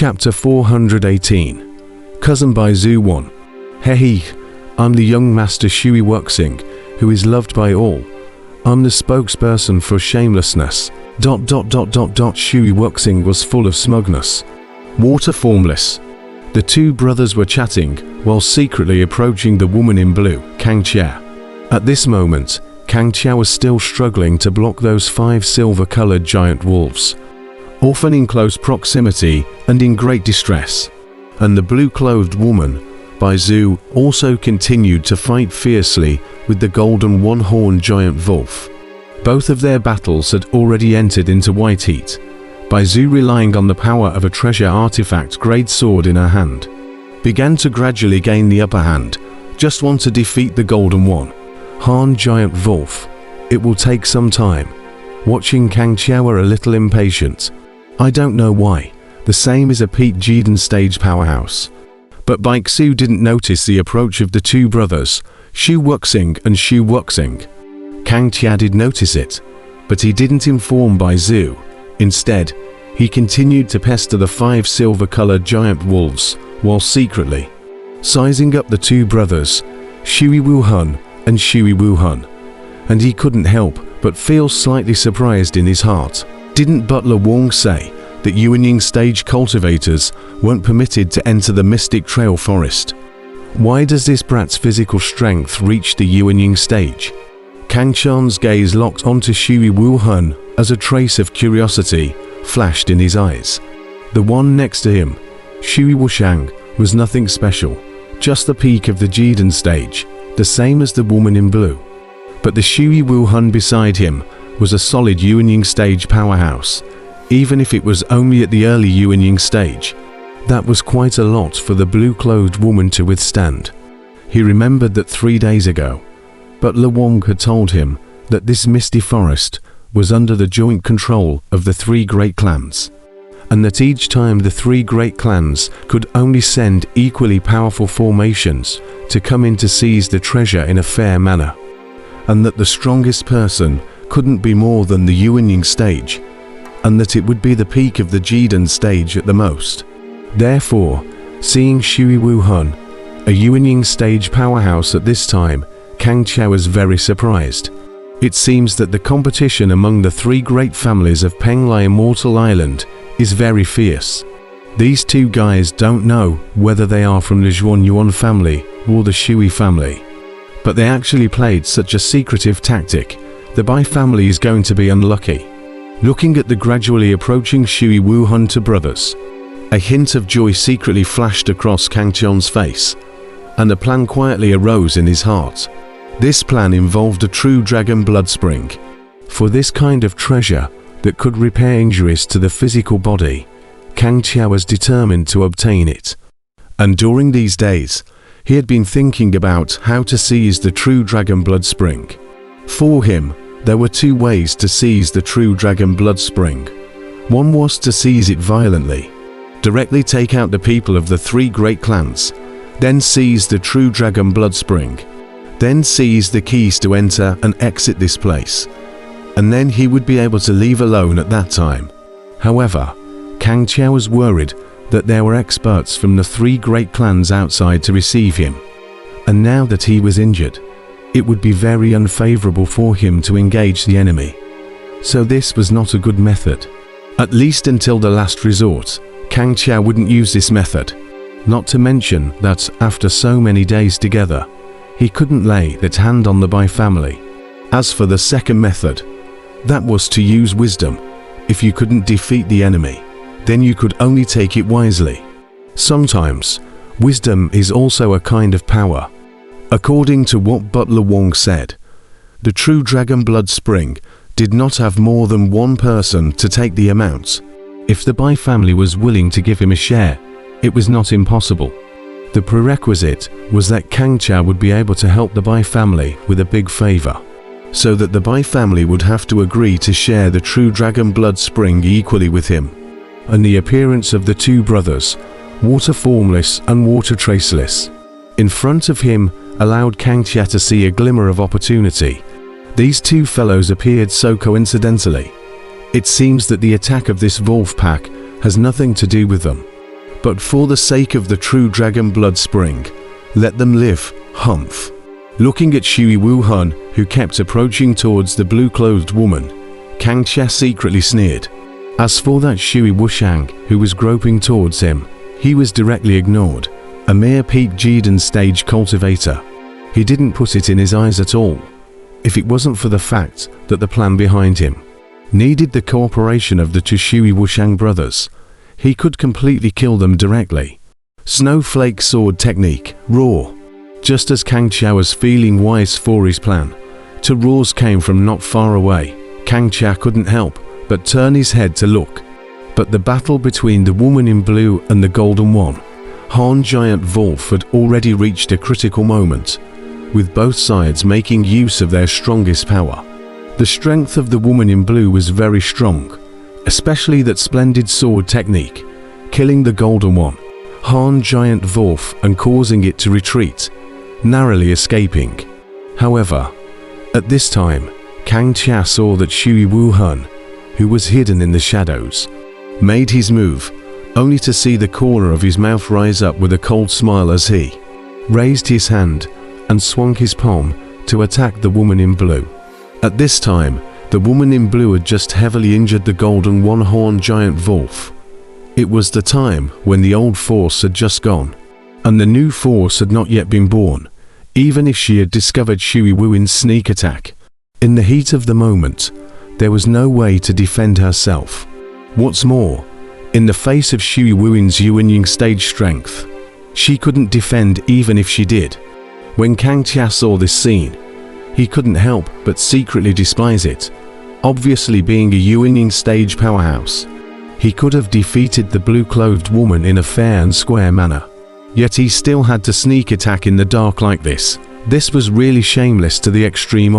Chapter 418. Cousin by Zhu 1. Hey, I'm the young master Shui Wuxia, who is loved by all. I'm the spokesperson for shamelessness. Shui Wuxia was full of smugness. Water formless. The two brothers were chatting while secretly approaching the woman in blue, Kang Chia. At this moment, Kang Chia was still struggling to block those 5 silver-colored giant wolves, often in close proximity and in great distress. And the blue-clothed woman, by Zhu, also continued to fight fiercely with the golden one-horned giant wolf. Both of their battles had already entered into white heat. Bai Zhu, relying on the power of a treasure artifact great sword in her hand, began to gradually gain the upper hand, just want to defeat the golden one-horned giant wolf. It will take some time. Watching Kang Chia were a little impatient. I don't know why. The same is a peak Jidan stage powerhouse. But Bai Xu didn't notice the approach of the two brothers, Shu Wuxia and Shu Wuxia. Kang Chia did notice it, but he didn't inform Bai Zhu. Instead, he continued to pester the 5 silver-colored giant wolves, while secretly sizing up the two brothers, Shui Wuhan and Shui Wuhan. And he couldn't help but feel slightly surprised in his heart. Didn't Butler Wong say that Yuanying stage cultivators weren't permitted to enter the Mystic Trail forest? Why does this brat's physical strength reach the Yuanying stage? Kang Chan's gaze locked onto Shui Wuhan as a trace of curiosity flashed in his eyes. The one next to him, Shui Wuxiang, was nothing special, just the peak of the Jidan stage, the same as the woman in blue. But the Shui Wuhan beside him was a solid Yuanying stage powerhouse, even if it was only at the early Yuanying stage. That was quite a lot for the blue-clothed woman to withstand. He remembered that 3 days ago, Butler Wong had told him that this misty forest was under the joint control of the 3 great clans, and that each time the 3 great clans could only send equally powerful formations to come in to seize the treasure in a fair manner, and that the strongest person couldn't be more than the Yuanying stage, and that it would be the peak of the Jidan stage at the most. Therefore, seeing Shui Wuhan, a Yuanying stage powerhouse at this time, Kang Chia was very surprised. It seems that the competition among the 3 great families of Penglai Immortal Island is very fierce. These 2 guys don't know whether they are from the Zhuanyuan family or the Shui family, but they actually played such a secretive tactic. The Bai family is going to be unlucky. Looking at the gradually approaching Shui Wuhan two brothers, a hint of joy secretly flashed across Kang Chan's face, and a plan quietly arose in his heart. This plan involved a true dragon blood spring. For this kind of treasure that could repair injuries to the physical body, Kang Chia was determined to obtain it. And during these days, he had been thinking about how to seize the true dragon blood spring. For him, there were 2 ways to seize the true dragon blood spring. One was to seize it violently, directly take out the people of the 3 great clans, then seize the true dragon blood spring, then seize the keys to enter and exit this place, and then he would be able to leave alone at that time. However, Kang Chia was worried that there were experts from the 3 great clans outside to receive him, and now that he was injured, it would be very unfavorable for him to engage the enemy. So this was not a good method. At least until the last resort, Kang Chia wouldn't use this method. Not to mention that after so many days together, he couldn't lay that hand on the Bai family. As for the second method, that was to use wisdom. If you couldn't defeat the enemy, then you could only take it wisely. Sometimes, wisdom is also a kind of power. According to what Butler Wong said, the true dragon blood spring did not have more than 1 person to take the amounts. If the Bai family was willing to give him a share, it was not impossible. The prerequisite was that Kang Chia would be able to help the Bai family with a big favor, so that the Bai family would have to agree to share the true dragon blood spring equally with him. And the appearance of the 2 brothers, water formless and water traceless, in front of him allowed Kang Chia to see a glimmer of opportunity. These 2 fellows appeared so coincidentally. It seems that the attack of this wolf pack has nothing to do with them. But for the sake of the true dragon blood spring, let them live, humph. Looking at Shui Wuhan, who kept approaching towards the blue-clothed woman, Kang Chia secretly sneered. As for that Shui Wuxiang, who was groping towards him, he was directly ignored. A mere peak Jidan stage cultivator. He didn't put it in his eyes at all. If it wasn't for the fact that the plan behind him needed the cooperation of the two Shui Wuxiang brothers, he could completely kill them directly. Snowflake sword technique, roar. Just as Kang Chia was feeling wise for his plan, two roars came from not far away. Kang Chia couldn't help but turn his head to look. But the battle between the woman in blue and the golden one, horned giant wolf, had already reached a critical moment, with both sides making use of their strongest power. The strength of the woman in blue was very strong, especially that splendid sword technique, killing the golden one, horned giant wolf, and causing it to retreat, narrowly escaping. However, at this time, Kang Chia saw that Shui Wuhan, who was hidden in the shadows, made his move, only to see the corner of his mouth rise up with a cold smile as he raised his hand and swung his palm to attack the woman in blue. At this time, the woman in blue had just heavily injured the golden one-horned giant wolf. It was the time when the old force had just gone, and the new force had not yet been born, even if she had discovered Shui Wuin's sneak attack. In the heat of the moment, there was no way to defend herself. What's more, in the face of Shui Wuin's Yuanying stage strength, she couldn't defend even if she did. When Kang Chia saw this scene, he couldn't help but secretly despise it. Obviously, being a Yuanying stage powerhouse, he could have defeated the blue-clothed woman in a fair and square manner. Yet he still had to sneak attack in the dark like this. This was really shameless to the extreme.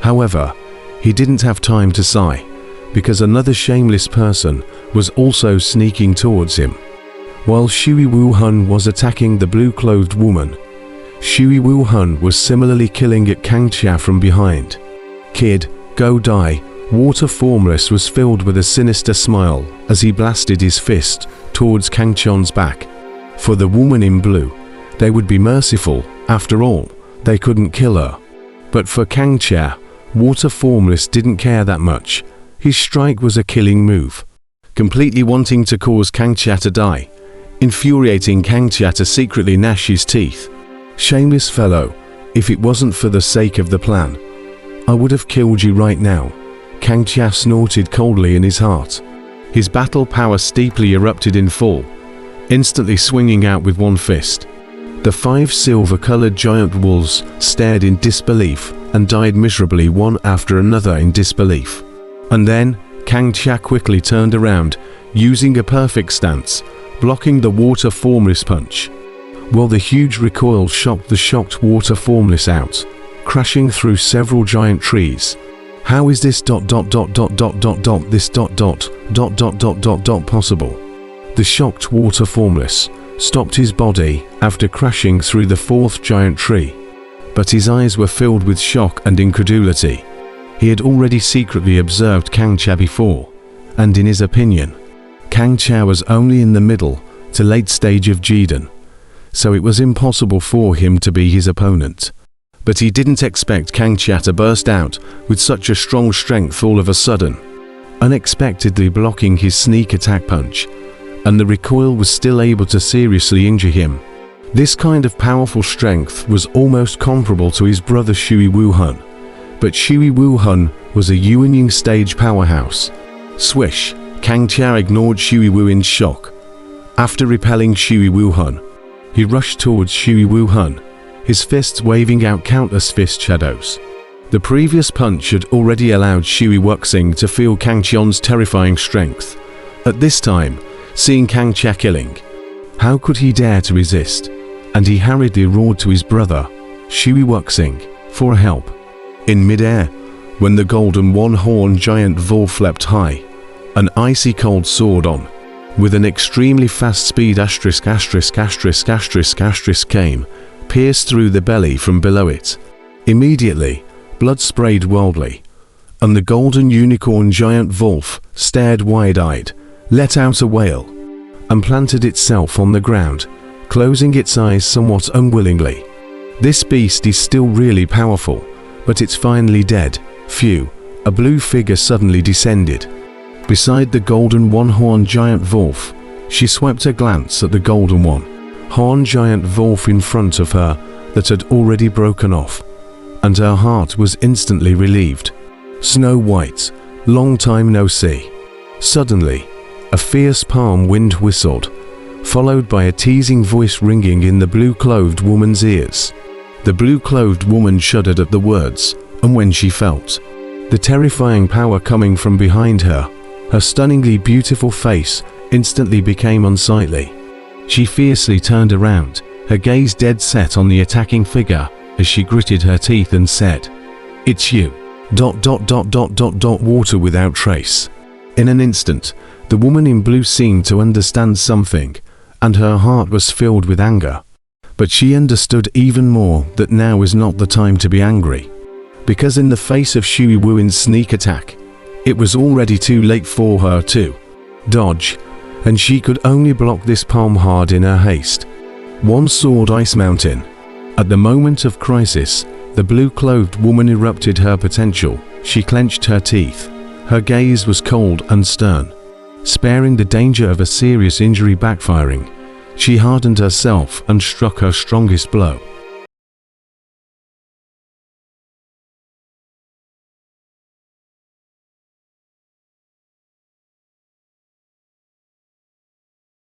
However, he didn't have time to sigh, because another shameless person was also sneaking towards him. While Shui Wuhan was attacking the blue-clothed woman, Shui Wuhan was similarly killing at Kang Chia from behind. "Kid, go die." Water Formless was filled with a sinister smile as he blasted his fist towards Kang Chia's back. For the woman in blue, they would be merciful. After all, they couldn't kill her. But for Kang Chia, Water Formless didn't care that much. His strike was a killing move, completely wanting to cause Kang Chia to die, infuriating Kang Chia to secretly gnash his teeth. "Shameless fellow, if it wasn't for the sake of the plan, I would have killed you right now," Kang Chia snorted coldly in his heart. His battle power steeply erupted in full, instantly swinging out with one fist. The 5 silver-colored giant wolves stared in disbelief and died miserably one after another in disbelief. And then, Kang Chia quickly turned around, using a perfect stance, blocking the Water Formless punch. While the huge recoil shocked the shocked Water Formless out, crashing through several giant trees. How is this possible? The shocked Water Formless stopped his body after crashing through the 4th giant tree, but his eyes were filled with shock and incredulity. He had already secretly observed Kang Chia before, and in his opinion, Kang Chia was only in the middle to late stage of Jidan, so it was impossible for him to be his opponent. But he didn't expect Kang Chia to burst out with such a strong strength all of a sudden, unexpectedly blocking his sneak attack punch, and the recoil was still able to seriously injure him. This kind of powerful strength was almost comparable to his brother Shui Wuhan, but Shui Wuhan was a Yuanying stage powerhouse. Swish! Kang Chia ignored Shui Wuin's shock. After repelling Shui Wuhan, he rushed towards Shui Wuhan, his fists waving out countless fist shadows. The previous punch had already allowed Shui Wuxia to feel Kang Chia's terrifying strength. At this time, seeing Kang Chia killing, how could he dare to resist? And he hurriedly roared to his brother, Shui Wuxia, for help. In midair, when the golden one-horned giant wolf leapt high, an icy cold sword on, with an extremely fast speed came, pierced through the belly from below it. Immediately, blood sprayed wildly, and the golden unicorn giant wolf stared wide-eyed, let out a wail. and planted itself on the ground, closing its eyes somewhat unwillingly. This beast is still really powerful, but it's finally dead. Phew, a blue figure suddenly descended. Beside the golden one-horned giant wolf, she swept a glance at the golden one-horned giant wolf in front of her that had already broken off, and her heart was instantly relieved. Snow White, long time no see. Suddenly, a fierce palm wind whistled, followed by a teasing voice ringing in the blue-clothed woman's ears. The blue-clothed woman shuddered at the words, and when she felt the terrifying power coming from behind her, her stunningly beautiful face instantly became unsightly. She fiercely turned around, her gaze dead set on the attacking figure as she gritted her teeth and said, "It's you. ... Water without trace." In an instant, the woman in blue seemed to understand something, and her heart was filled with anger. But she understood even more that now was not the time to be angry, because in the face of Shui Wuin's sneak attack, it was already too late for her to dodge, and she could only block this palm hard in her haste. One sword ice mountain. At the moment of crisis, the blue-clothed woman erupted her potential. She clenched her teeth. Her gaze was cold and stern. Sparing the danger of a serious injury backfiring, she hardened herself and struck her strongest blow.